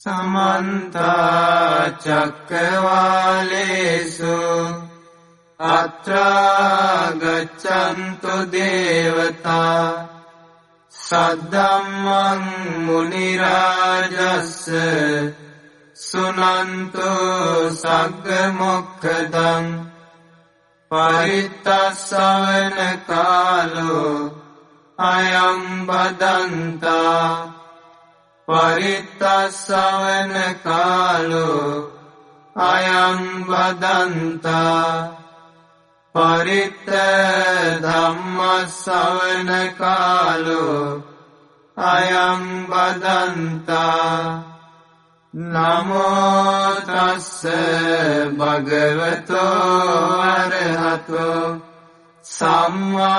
समन्ता चक्रवालेषु अत्रा गच्छन्तु देवता सद्धम्मं मुनिराजस्य सुनन्तु सग्गमुक्खदं परित्तस्सवन कालो अयं बदन्ता परित्तस्सवन कालो अयं बदन्ता परित्त धम्मस्सवन कालो अयं बदन्ता नमो तस्से भगवतो अरहतो सम्मा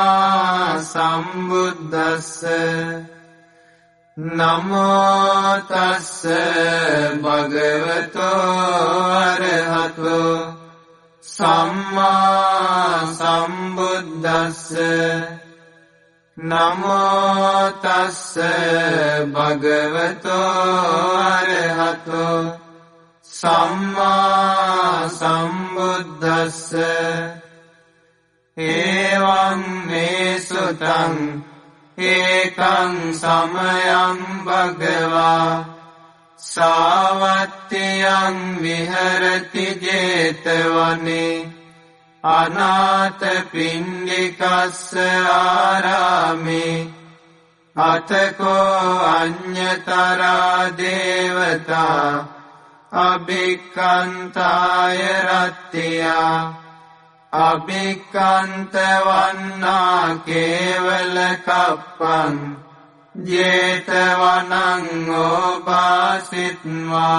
सम्बुद्धस्से नमो तस्से भगवतो अरहतो सम्मा सम्बुद्धस्से नमो तस्से भगवतो अरहतो सम्मा सम्बुद्धस्से एवं मे सुतं एकं समयं भगवा सावत्त्यं विहरति जेतवने अनाथपिण्डिकस्य आरामे अतको अन्यतरा देवता अभिक्खन्ताय रत्या अभिक्खन्तवन्ना केवलकप्पं जेतवनं ओपासित्वा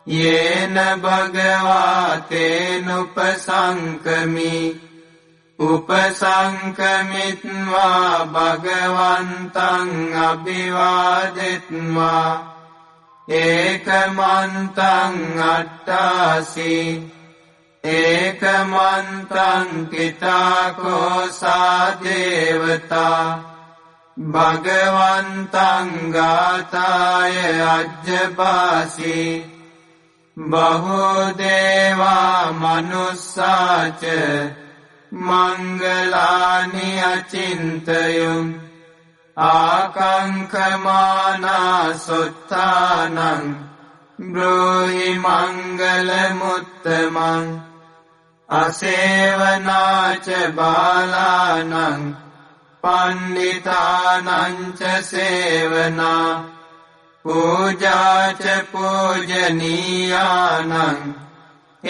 येन भगवा तेनुपसङ्कमि उपसङ्कमित्वा भगवन्तं अभिवादित्वा एकमन्तं अट्टासि एकमन्तं किताकोसा देवता भगवन्तं गाताय अज्जपासि बहुदेवा मनुष्या च मङ्गलानि अचिन्तयन् आकाङ्क्षमाना सुत्थानं ब्रूहि मङ्गलमुत्तमम् असेवना च बालानां पण्डितानां च सेवना पूजा च पूजनीयानां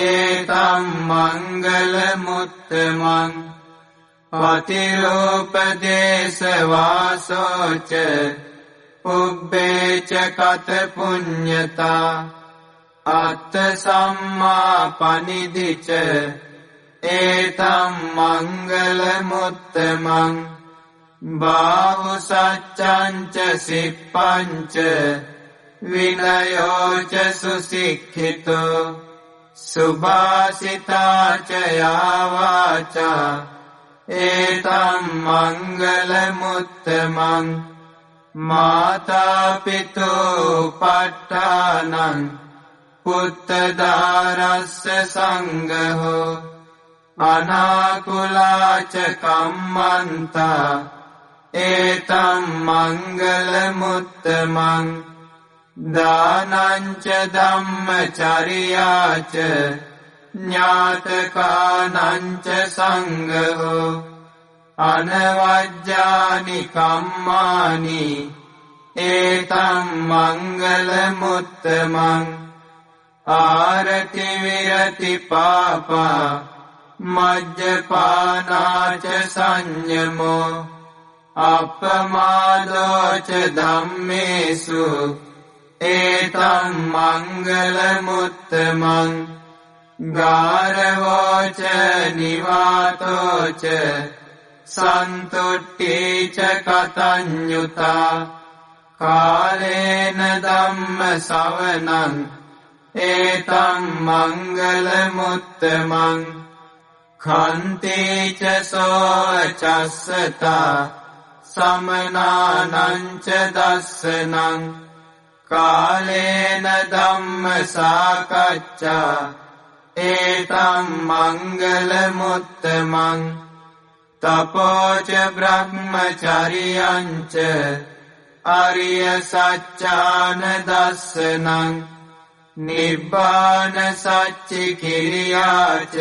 एतं मङ्गलमुत्तमम् पतिरूपदेशवासो च पुब्बे च कतपुण्यता अत्तसम्मापनिधि च एतं मङ्गलमुत्तमम् बाहुसच्चं च सिप्पं च विनयो च सुशिक्षितो सुभाषिता च या वाचा एतं मङ्गलमुत्तमम् माता पितु पट्टानं पुत्रदारस्य सङ्गहो अनाकुला च कम्मन्ता एतं मङ्गलमुत्तमम् दानं च धम्मचर्या च ज्ञातकानां च सङ्गहो अनवज्यानि कर्माणि एतं मङ्गलमुत्तमम् आरतिविरति पापा मज्जपाना च संयमो अपमादो च धम्मेषु एतं मङ्गलमुत्तमम् गारवो च निवातो च सन्तुष्टि च कथञ्युता कालेन धम्मश्रवणम् एतं मङ्गलमुत्तमम् खन्ति च शौचस्यता समनानां च दर्शनं කාලේන ධම්ම සාකච්ඡා ඒතම් මංගල මුත්තමං තපෝච බ්‍රහ්මචරියංච ආර්ය සත්‍යාන දස්සනං නිබ්බාන සච්චි කිරියාච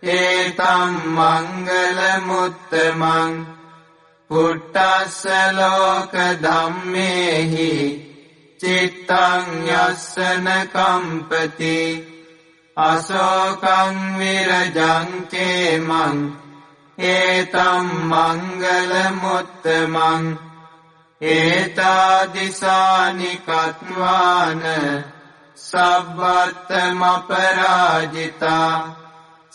ඒතම් මංගල මුත්තමං පුට්ටස්ස ලෝක ධම්මේහි චිත්තං යස්සන කම්පති අශෝකං විරජං කේමං ඒතම් මංගල මුත්තමං ඒතාදිසානි කତ୍වාන සබ්බත්තමපරාජිතා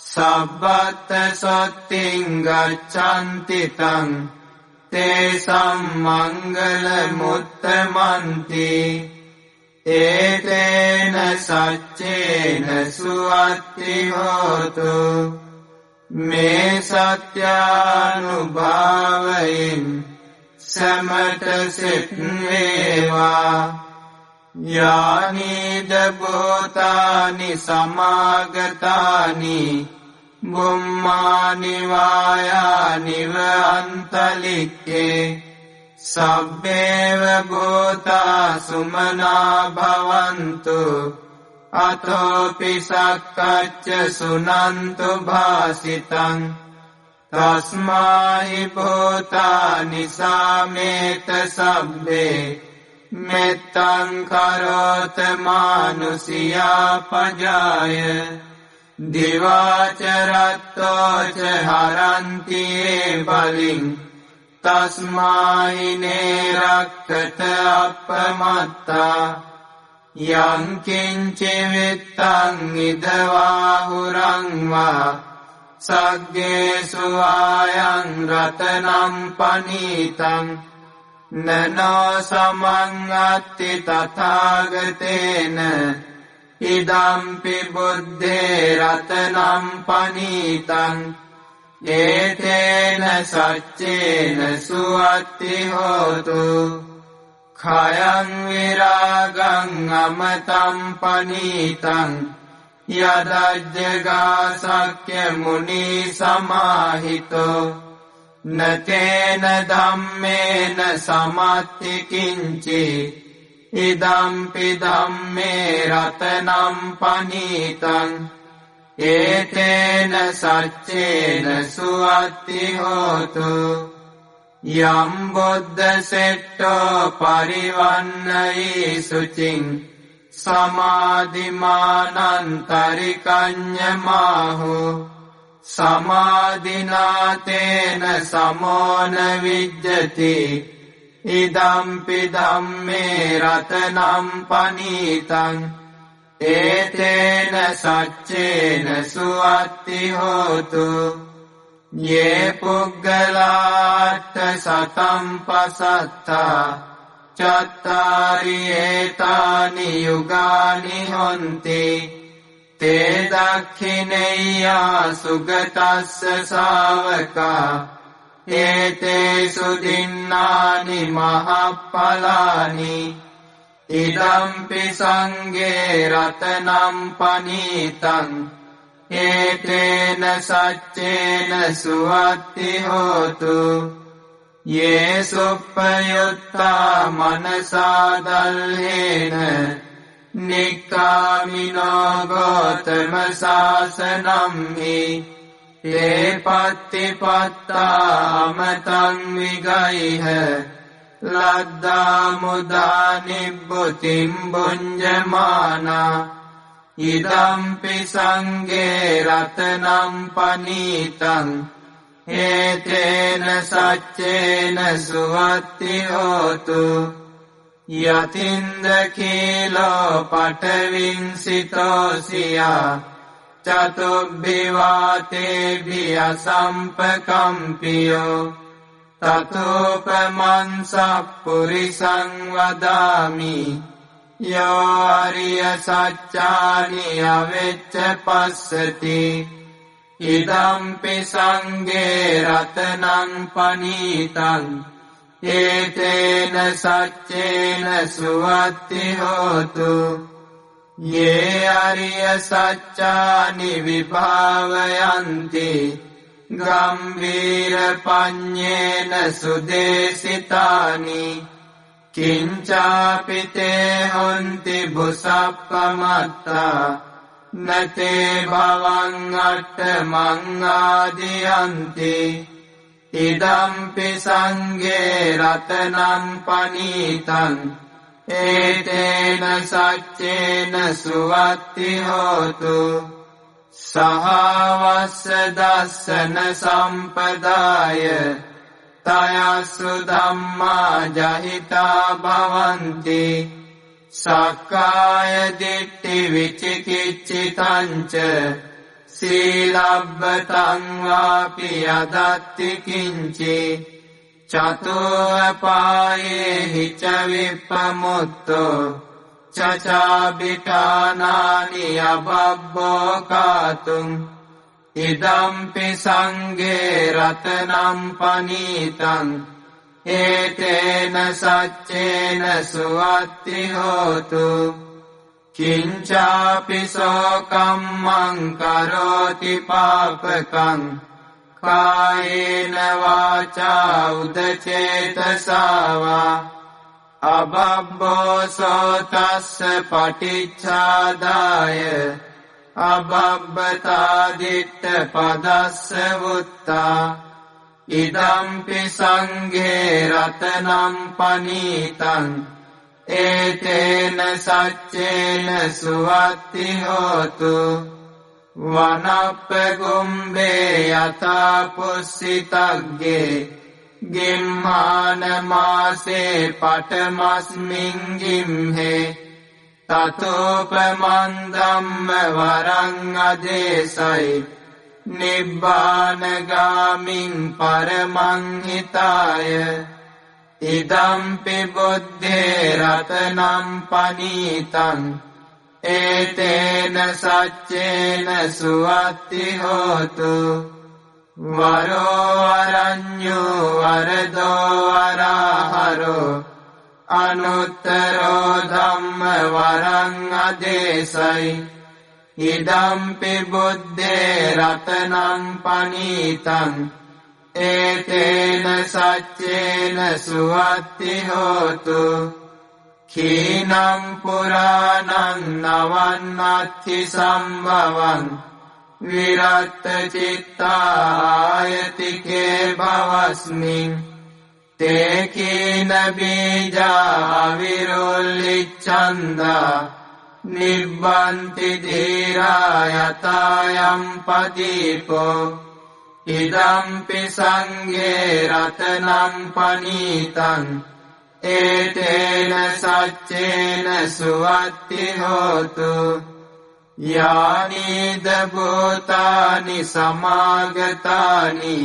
සබ්බත්ත සොත්තිං ගච්ඡන්ති තං තේසම් මංගල මුත්තමන්ති ඒතේන සච්චේන සුවත්ති හෝතු මේ සත්‍යානුභාවයෙන් සමට සිත් වේවා යානිද භූතානි සමාගතානි බුම්මානි වායානිව අන්තලික්කේ සබ්බේව භූතා සුමනා භවන්තු අතෝපි සක්කච්ච සුනන්තු භාසිතං තස්මාහි භූතානි සාමේත සබ්බේ මෙත්තං කරෝත මානුසියා පජාය දිවාචරත්තෝච හරන්තියේ බලින් තස්මාහිනේ රක්කත අපමත්තා යංකින්චි විත්තං ඉදවාහුරංවා සග්ගේසු ආයං රතනම් පනීතං නනෝ සමංගත්ති තථාගතේන ඉදම්පි බුද්ධේ රතනම් පනීතං ඒතේන සච්චේන සුවත්ති හෝතු khයං විරාගං අමතං පනීතං යදජ්ජගා සක්්‍ය මුනි සමාහිතෝ නතේන ධම්මේන සමත්ති කිංචි ඉදම්පි ධම්මේ රතනම් පනීතං ඒතේන සච්චේන සුවත්ති හෝතු යම් බුද්ධ සෙට්ටෝ පරිවන්නයි සුචින් සමාධිමානන්තරිකඤ්ඤමාහු සමාධිනාතේන සමෝන විජ්ජති ඉදම්පි ධම්මේ රතනම් පනීතං ඒතේන සච්චේන සුවත්ති හෝතු යේ පුග්ගලාට්ඨ සතම් පසත්තා චත්තාරි ඒතානි යුගානි හොන්ති තේ දක්ඛිනේයා සුගතස්ස ශාවකා ඒතේසු දින්නානි මහප්පලානි ඉදම්පි සංඝේ රතනම් පනීතං ඒතේන සච්චේන සුවත්ති හෝතු යේ සුප්පයුත්තා මනසා දල්හේන නික්ඛාමිනෝ ගෝතම සාසනම්හි තේ පත්තිපත්තා අමතං විගයිහ ලද්දා මුදා නිබ්බුතිම් බුඤ්ජමානා ඉදම්පි සංඝේ රතනම් පනීතං ඒතේන සච්චේන සුවත්ති හෝතු යතින්ද කීලෝ පඨවින්සිතෝසියා චතුබ්බිවාතේභි අසම්පකම්පියෝ තතෝපමං සප්පුරිසං වදාමි යෝ අරිය සච්චානි අවෙච්ච පස්සති ඉදම්පි සංඝේ රතනං පනීතං ඒතේන සච්චේන සුවත්ති හෝතු යේ අරිය සච්චානි විභාවයන්ති ගම්බීර පඤ්ඤේන සුදේසිතානි කිංචාපිතේ හොන්ති බුසප්පමත්තා නතේ භවං අට්ඨමං ආදියන්ති ඉදම්පි සංඝේ රතනං පනීතං ඒතේන සච්චේන සුවත්ති හෝතු සහවස්ස දස්සන සම්පදාය තයසු ධම්මා ජහිතා භවಂತಿ සක්කාය දිට්ඨි විචිකිච්ඡිතංච සීලබ්බතං වාපි යදත්ති කිංචි චතුප්පායේ ච විප්පමුත්තෝ චචාබිඨානානි අබබ්බෝ කාතුං ඉදම්පි සංඝේ රතනං පනීතං ඒතේන සච්චේන සුවත්ති හෝතු කිංචාපි සෝකම්මං කරෝති පාපකං කායේන වාචා උදචේතසාවා අබබ්බෝ සෝතස්ස පටිච්ඡාදාය අබබ්බතා දිට්ඨ පදස්ස වුත්තා ඉදම්පි සංඝේ රතනං පනීතං ඒතේන සච්චේන සුවත්ති හෝතු වනප්පගුම්බේ යතා පුස්සිතග්ගේ ගිම්මාන මාසේ පඨමස්මින් ගිම්හේ තතෝපමන් ධම්ම වරං අදේසයි නිබ්බානගාමින් පරමං හිතාය ඉදම්පි බුද්ධේ රතනං පනීතං ඒතේන සච්චේන සුවත්ති හෝතු වරෝ අරඤ්ඤෝ වරදෝ වරහරෝ අනුත්තරෝ ධම්ම වරං අදේසයි ඉදම්පි බුද්ධේ රතනං පනීතං ඒතේන සච්චේන සුවත්ති හෝතු කීනං පුරාණං නවන්නත්ති සම්භවං විරත් චිත්තායතිකේ භවස්මින් තේ කීන බීජා විරොල්ලිච්ඡන්දා නිබ්බන්ති ධීරා යතායම් පදීපෝ ඉදම්පි සංඝේ රතනං පනීතං ඒතේන සච්චේන සුවත්ති හෝතු යානිද භූතානි සමාගතානි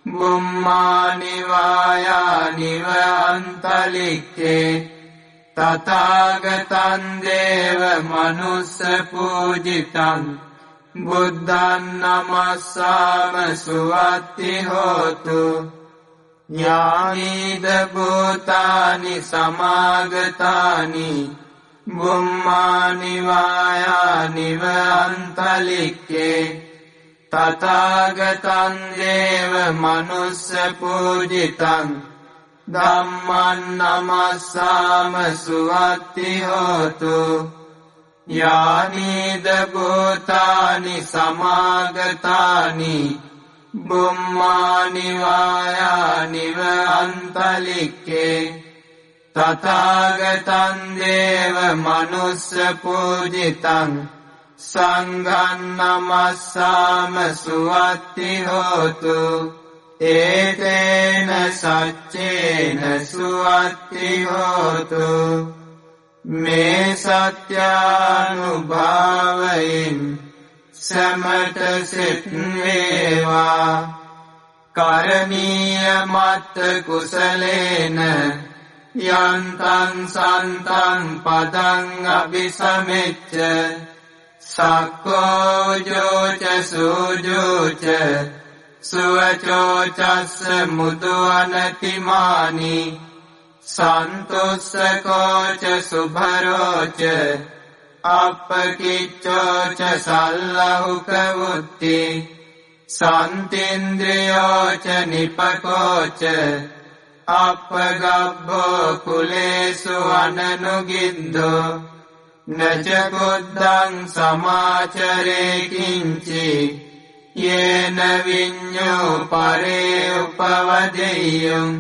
බුම්මානි වායානි වන්තලික්ඛේ තථාගතං දේව මනුස්ස පූජිතං බුද්ධං නමස්සාම සුවත්ති හෝතු යානිද භූතානි සමාගතානි බුම්මානි වායානි වන්තලික්ඛේ තථාගතං දේව මනුස්ස පූජිතං ධම්මං නමස්සාම සුවත්ති හෝතු යානිද භූතානි සමාගතානි බුම්මානි වායානි වන්තලික්ඛේ තථාගතං දේව මනුස්ස පූජිතං සංඝං නමස්සාම සුවත්ති හෝතු ඒතේන සච්චේන සුවත්ති හෝතු මේ සත්‍යානුභාවයෙන් සමට සිත් වේවා කරණීය මත්ත කුසලේන යන්තං සන්තං පදං අபிසමෙච්ච සක්කෝ ජෝච සූජෝච සුවචෝචස්ස මුදුවනතිමානි සන්තුස්සකෝච සුභරෝච අපකිච්චෝච සල්ලහුකවුත්ති සන්තින්ද්‍රියෝච නිපකෝච අපගබ්බෝ කුලේසු අනනුගින්දෝ නචකුද්දං සමාචරේ කිංචි යේන විඤ්ඤෝ පරේ උපවදෙය්‍යං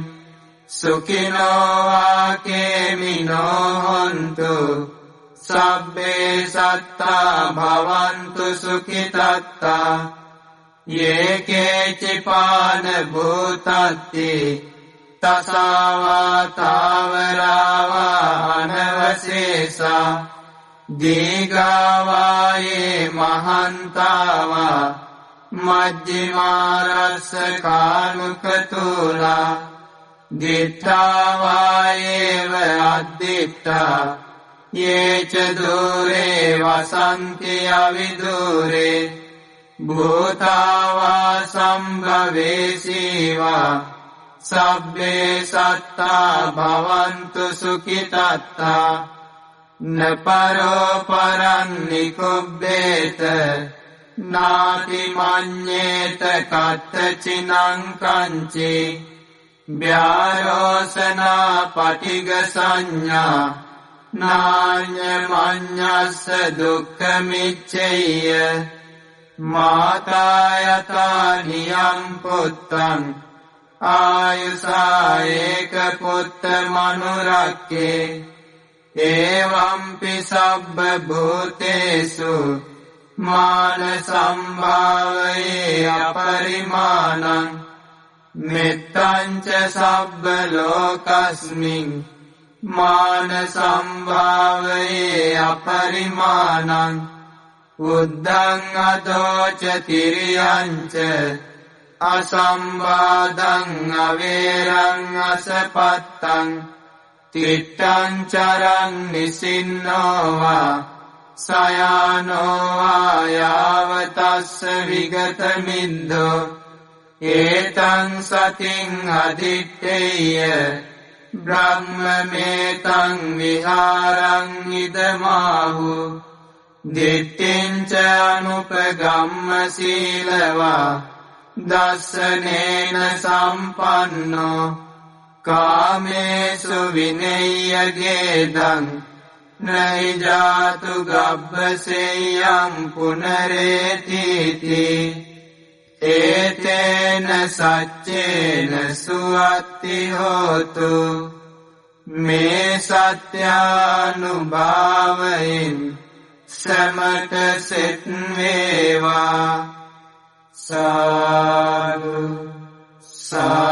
සුඛිනෝ වාකේමිනෝ හොන්තු සබ්බේ සත්තා භවන්තු සුඛිතත්තා යේකේචිපාන භූතත්ති තසාවා තාවරාවා අනවශේෂා දීගාවායේ මහන්තාවා මජ්ජිමාරස්ස කානුකතුලා දිට්ඨාවායේව අද්දිට්ඨා යේච දුරේ වසන්ති අවිදුරේ භූතාවා සම්භවේසීවා සබ්බේ සත්තා භවන්තු සුඛිතත්තා නපරෝ පරං නිකුබ්බේත නාති මඤ්ඤේත කත්තචිනං කංචි ව්‍යාරෝසනා පටිග සංඥා නාඤ්ඤ මඤ්ඤස්ස දුක්ඛ මිච්ඡේය මාතා යතා නියං පුත්තං ආයුසා ඒක පුත්ත මනුරක්කේ එවම්පි සබ්බ භූතේසු මාන සම්භාවයේ අපරිමාණං මෙත්තං ච සබ්බ ලෝකස්මින් මාන සම්භාවයේ අපරිමාණං උද්ධං අදෝච තිරියං ච අසම්බාධං අවේරං අසපත්තං තිට්ඨං චරං නිසින්නෝවා සයානෝවා යාවතස්ස විගත මිද්දෝ ඒතං සතින් අදිත්තේය බ්‍රහ්මමේතං විහාරං ඉදමාහු දිට්ඨිං ච අනුපගම්ම සීලවා දස්සනේන සම්පන්නෝ කාමේසු විනෙය්‍යගේදං නහි ජාතු ගබ්බසෙය්‍යං පුනරේතිති ඒතේන සච්චේන සුවත්ති හෝතු මේ සත්‍යානුභාවයෙන් සමට සෙත් වේවා සාදු සාදු